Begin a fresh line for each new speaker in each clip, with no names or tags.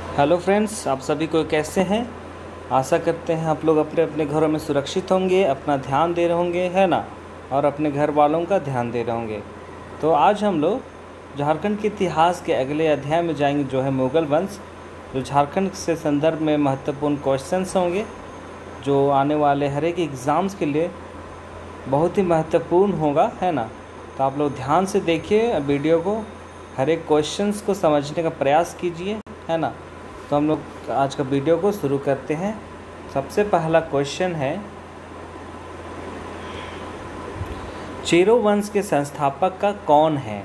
Hello friends, आप सभी को कैसे हैं। आशा करते हैं आप लोग अपने अपने घरों में सुरक्षित होंगे, अपना ध्यान दे रहे होंगे, है ना, और अपने घर वालों का ध्यान दे रहे होंगे। तो आज हम लोग झारखंड के इतिहास के अगले अध्याय में जाएंगे, जो है मुग़ल वंश। जो झारखंड से संदर्भ में महत्वपूर्ण क्वेश्चंस होंगे, जो आने वाले हर एक एग्ज़ाम्स के लिए बहुत ही महत्वपूर्ण होगा, है ना। तो आप लोग ध्यान से देखिए वीडियो को, हर एक क्वेश्चंस को समझने का प्रयास कीजिए, है ना। तो हम लोग आज का वीडियो को शुरू करते हैं। सबसे पहला क्वेश्चन है, चेरो वंश के संस्थापक का कौन है,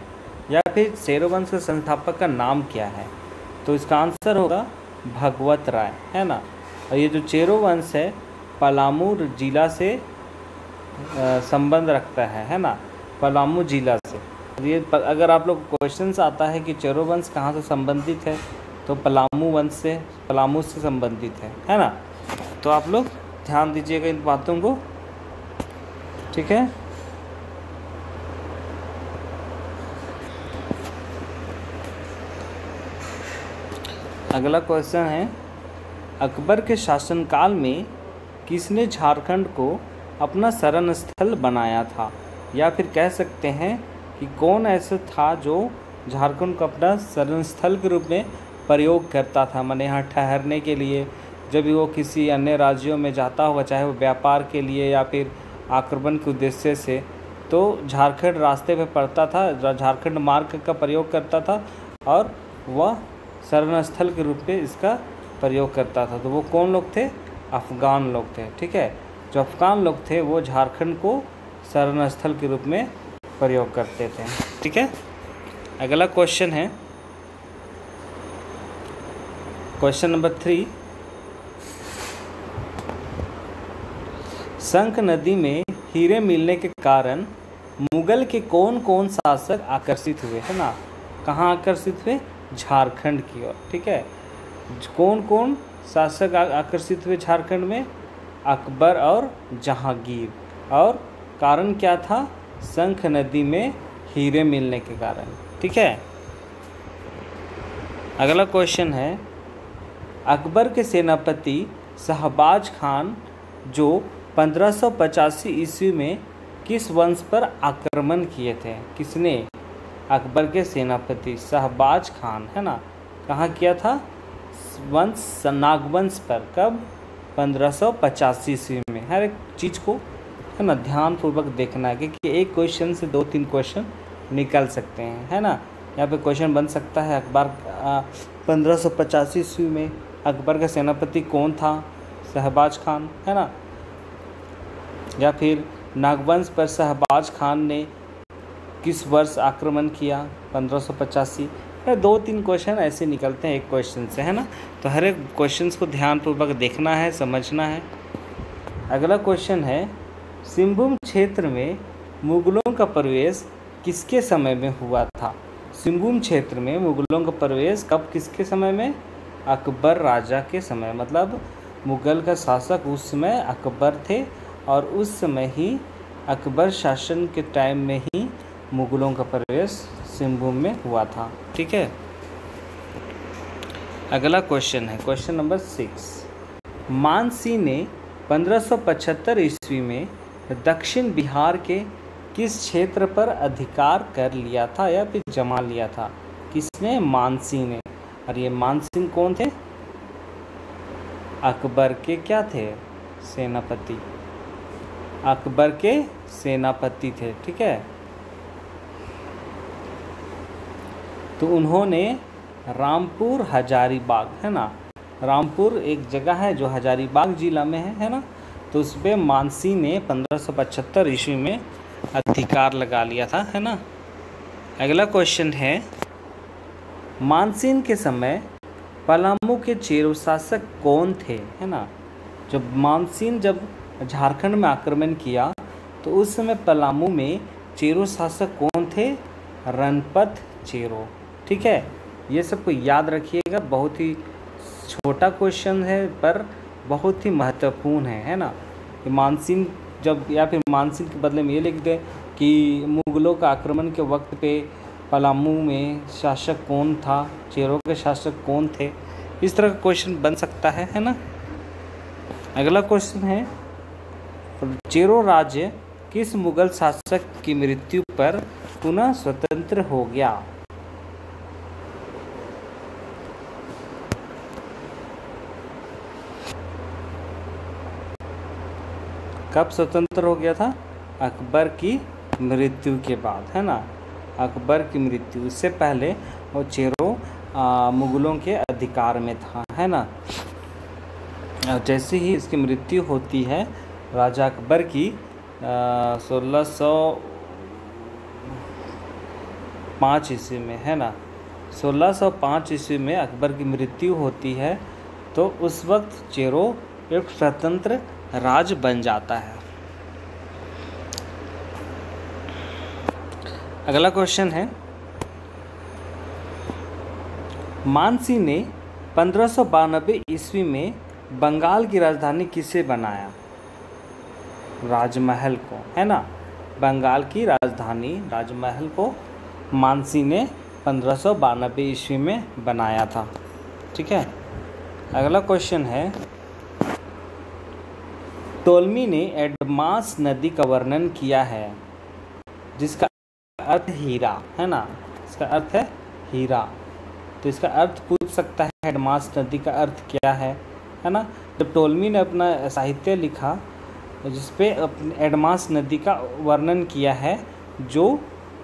या फिर चेरो वंश के संस्थापक का नाम क्या है। तो इसका आंसर होगा भगवत राय, है ना। और ये जो चेरो वंश है पलामू जिला से संबंध रखता है ना, पलामू जिला से। ये अगर आप लोग क्वेश्चंस आता है कि चेरो वंश कहाँ से संबंधित है, तो पलामू वंश से, पलामू से संबंधित है ना। तो आप लोग ध्यान दीजिएगा इन बातों को, ठीक है। अगला क्वेश्चन है, अकबर के शासनकाल में किसने झारखंड को अपना शरण स्थल बनाया था, या फिर कह सकते हैं कि कौन ऐसा था जो झारखंड को अपना शरण स्थल के रूप में प्रयोग करता था, माने यहाँ ठहरने के लिए। जब भी वो किसी अन्य राज्यों में जाता होगा, चाहे वो व्यापार के लिए या फिर आक्रमण के उद्देश्य से, तो झारखंड रास्ते पे पड़ता था, झारखंड मार्ग का प्रयोग करता था और वह शरण स्थल के रूप में इसका प्रयोग करता था। तो वो कौन लोग थे? अफ़गान लोग थे, ठीक है। जो अफ़गान लोग थे वो झारखंड को शरण स्थल के रूप में प्रयोग करते थे, ठीक है। अगला क्वेश्चन है, क्वेश्चन नंबर 3, शंख नदी में हीरे मिलने के कारण मुगल के कौन कौन शासक आकर्षित हुए, है ना। कहाँ आकर्षित हुए? झारखंड की ओर, ठीक है। कौन कौन शासक आकर्षित हुए झारखंड में? अकबर और जहांगीर। और कारण क्या था? शंख नदी में हीरे मिलने के कारण, ठीक है। अगला क्वेश्चन है, अकबर के सेनापति शहबाज खान जो 1585 ईस्वी में किस वंश पर आक्रमण किए थे? किसने? अकबर के सेनापति शहबाज खान, है ना। कहाँ किया था? वंश नागवंश पर। कब? 1585 ईस्वी में। हर एक चीज़ को, है ना, ध्यानपूर्वक देखना है, क्योंकि एक क्वेश्चन से 2-3 क्वेश्चन निकल सकते हैं, है ना। यहाँ पे क्वेश्चन बन सकता है, अकबर 1585 ईस्वी में अकबर का सेनापति कौन था? शहबाज खान, है ना। या फिर नागवंश पर शहबाज खान ने किस वर्ष आक्रमण किया? 1585। 2-3 क्वेश्चन ऐसे निकलते हैं एक क्वेश्चन से, है ना। तो हर एक क्वेश्चन को ध्यानपूर्वक देखना है, समझना है। अगला क्वेश्चन है, सिंहभूम क्षेत्र में मुगलों का प्रवेश किसके समय में हुआ था? सिंहभूम क्षेत्र में मुगलों का प्रवेश कब, किसके समय में? अकबर राजा के समय। मतलब मुगल का शासक उस समय अकबर थे, और उस समय ही अकबर शासन के टाइम में ही मुगलों का प्रवेश सिंहभूम में हुआ था, ठीक है। अगला क्वेश्चन है, क्वेश्चन नंबर 6, मानसिंह ने 1575 ईस्वी में दक्षिण बिहार के किस क्षेत्र पर अधिकार कर लिया था, या फिर जमा लिया था? किसने? मानसिंह ने। और ये मानसिंह कौन थे? अकबर के क्या थे? सेनापति। अकबर के सेनापति थे, ठीक है। तो उन्होंने रामपुर हजारीबाग, है ना, रामपुर एक जगह है जो हजारीबाग जिला में है ना। तो उस पर मानसिंह ने 1575 ईस्वी में अधिकार लगा लिया था, है ना। अगला क्वेश्चन है, मानसिंह के समय पलामू के चेरो शासक कौन थे, है ना। जब मानसिंह जब झारखंड में आक्रमण किया, तो उस समय पलामू में चेरो शासक कौन थे? रणपत चेरो, ठीक है। ये सबको याद रखिएगा, बहुत ही छोटा क्वेश्चन है पर बहुत ही महत्वपूर्ण है ना। मानसिंह जब, या फिर मानसिंह के बदले में ये लिख दे कि मुगलों का आक्रमण के वक्त पे पलामू में शासक कौन था, चेरो के शासक कौन थे, इस तरह का क्वेश्चन बन सकता है ना। अगला क्वेश्चन है, चेरो राज्य किस मुगल शासक की मृत्यु पर पुनः स्वतंत्र हो गया? कब स्वतंत्र हो गया था? अकबर की मृत्यु के बाद, है ना। अकबर की मृत्यु, इससे पहले वो चेरो मुगलों के अधिकार में था, है ना। जैसे ही इसकी मृत्यु होती है राजा अकबर की 1605 ईस्वी में, है ना, 1605 ईस्वी में अकबर की मृत्यु होती है, तो उस वक्त चेरो एक स्वतंत्र राज्य बन जाता है। अगला क्वेश्चन है, मानसी ने 1592 ईस्वी में बंगाल की राजधानी किसे बनाया? राजमहल को, है ना। बंगाल की राजधानी राजमहल को मानसी ने 1592 ईस्वी में बनाया था, ठीक है। अगला क्वेश्चन है, टोलमी ने एडमास नदी का वर्णन किया है जिसका अर्थ हीरा, है ना। इसका अर्थ है हीरा, तो इसका अर्थ पूछ सकता है एडमास नदी का अर्थ क्या है ना। जब टोलमी ने अपना साहित्य लिखा जिसपे एडमास नदी का वर्णन किया है, जो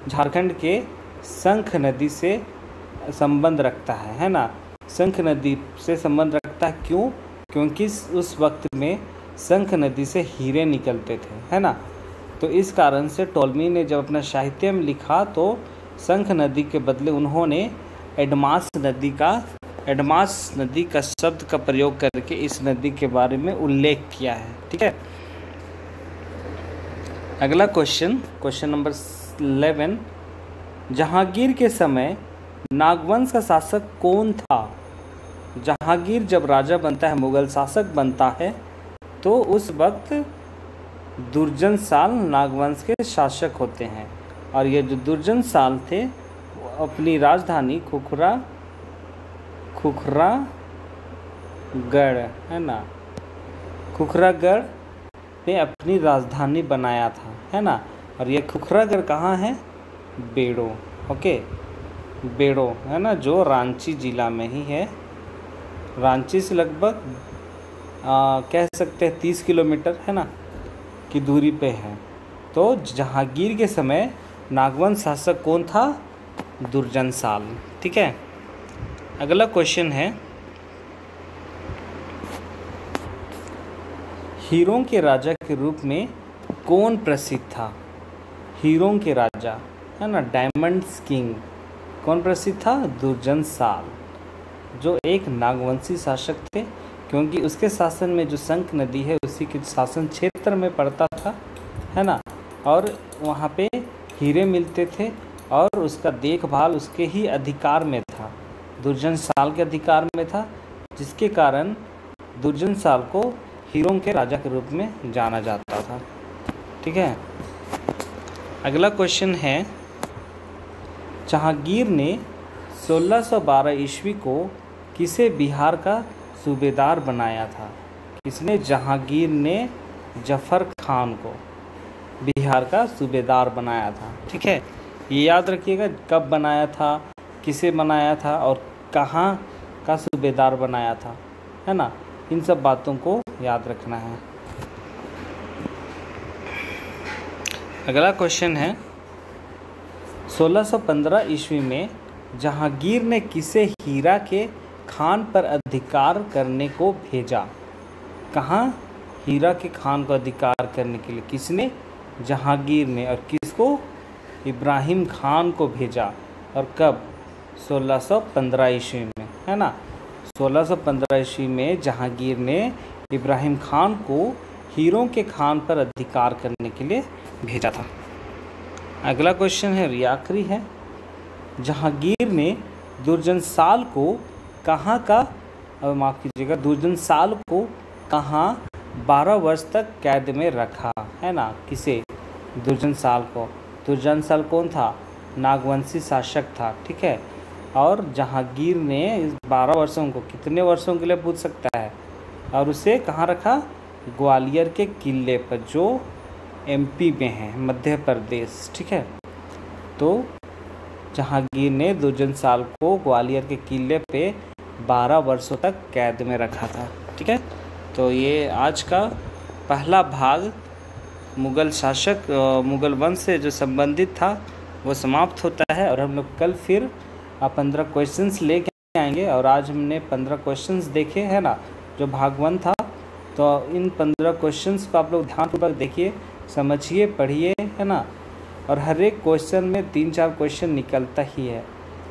झारखंड के शंख नदी से संबंध रखता है ना। शंख नदी से संबंध रखता है, क्यों? क्योंकि उस वक्त में शंख नदी से हीरे निकलते थे, है ना। तो इस कारण से टोलमी ने जब अपना साहित्य में लिखा तो शंख नदी के बदले उन्होंने एडमास नदी का शब्द का प्रयोग करके इस नदी के बारे में उल्लेख किया है, ठीक है। अगला क्वेश्चन नंबर 11, जहांगीर के समय नागवंश का शासक कौन था? जहांगीर जब राजा बनता है, मुगल शासक बनता है, तो उस वक्त दुर्जनसाल नागवंश के शासक होते हैं। और ये जो दुर्जनसाल थे वो अपनी राजधानी खुखरागढ़, है ना, खुखरागढ़ पे अपनी राजधानी बनाया था, है ना। और ये खुखरागढ़ कहाँ है? बेड़ो, ओके, बेड़ो, है ना, जो रांची जिला में ही है। रांची से लगभग कह सकते हैं 30 किलोमीटर, है ना, की दूरी पे है। तो जहांगीर के समय नागवंश शासक कौन था? दुर्जनसाल, ठीक है। अगला क्वेश्चन है, हीरों के राजा के रूप में कौन प्रसिद्ध था? हीरों के राजा, है ना, डायमंड्स किंग, कौन प्रसिद्ध था? दुर्जनसाल, जो एक नागवंशी शासक थे, क्योंकि उसके शासन में जो शंख नदी है उसी के शासन क्षेत्र में पड़ता था, है ना। और वहाँ पे हीरे मिलते थे और उसका देखभाल उसके ही अधिकार में था, दुर्जनसाल के अधिकार में था, जिसके कारण दुर्जनसाल को हीरों के राजा के रूप में जाना जाता था, ठीक है। अगला क्वेश्चन है, जहांगीर ने 1612 ईस्वी को किसे बिहार का सूबेदार बनाया था? किसने? जहांगीर ने जफर खान को बिहार का सूबेदार बनाया था, ठीक है। ये याद रखिएगा, कब बनाया था, किसे बनाया था और कहाँ का सूबेदार बनाया था, है ना। इन सब बातों को याद रखना है। अगला क्वेश्चन है, 1615 ईस्वी में जहांगीर ने किसे हीरा के खान पर अधिकार करने को भेजा? कहाँ? हीरा के खान को अधिकार करने के लिए किसने? जहांगीर ने। और किसको? इब्राहिम खान को भेजा। और कब? 1615 ईस्वी में, है ना। 1615 ईस्वी में जहांगीर ने इब्राहिम खान को हीरों के खान पर अधिकार करने के लिए भेजा था। अगला क्वेश्चन है, ये आखिरी है, जहांगीर ने दुर्जनसाल को कहाँ का, माफ़ कीजिएगा, दुर्जनसाल को कहाँ 12 वर्ष तक कैद में रखा, है ना। किसे? दुर्जनसाल को। दुर्जनसाल कौन था? नागवंशी शासक था, ठीक है। और जहांगीर ने इस 12 वर्षों को कितने वर्षों के लिए पूछ सकता है, और उसे कहाँ रखा, ग्वालियर के किले पर, जो एमपी में है, मध्य प्रदेश। ठीक है, तो जहांगीर ने दुर्जन साल को ग्वालियर के किले पे 12 वर्षों तक कैद में रखा था। ठीक है, तो ये आज का पहला भाग मुग़ल शासक मुग़ल वंश से जो संबंधित था वो समाप्त होता है, और हम लोग कल फिर 15 क्वेश्चंस लेके आएंगे। और आज हमने 15 क्वेश्चंस देखे हैं ना, जो भाग 1 था। तो इन 15 क्वेश्चंस को आप लोग ध्यानपूर्वक देखिए, समझिए, पढ़िए, है ना। और हर एक क्वेश्चन में 3-4 क्वेश्चन निकलता ही है,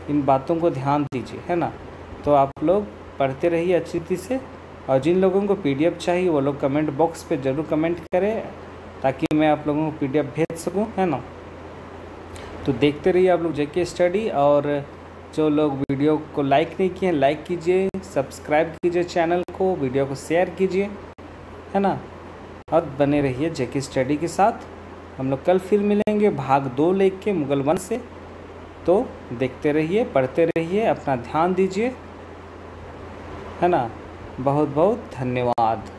इन बातों को ध्यान दीजिए, है ना। तो आप लोग पढ़ते रहिए अच्छी तरीके से, और जिन लोगों को PDF चाहिए वो लोग कमेंट बॉक्स पे ज़रूर कमेंट करें, ताकि मैं आप लोगों को PDF भेज सकूं, है ना। तो देखते रहिए आप लोग JK स्टडी, और जो लोग वीडियो को लाइक नहीं किए लाइक कीजिए, सब्सक्राइब कीजिए चैनल को, वीडियो को शेयर कीजिए, है ना। और बने रहिए JK स्टडी के साथ। हम लोग कल फिर मिलेंगे भाग 2 लेके मुग़ल वंश से। तो देखते रहिए, पढ़ते रहिए, अपना ध्यान दीजिए, है ना। बहुत बहुत धन्यवाद।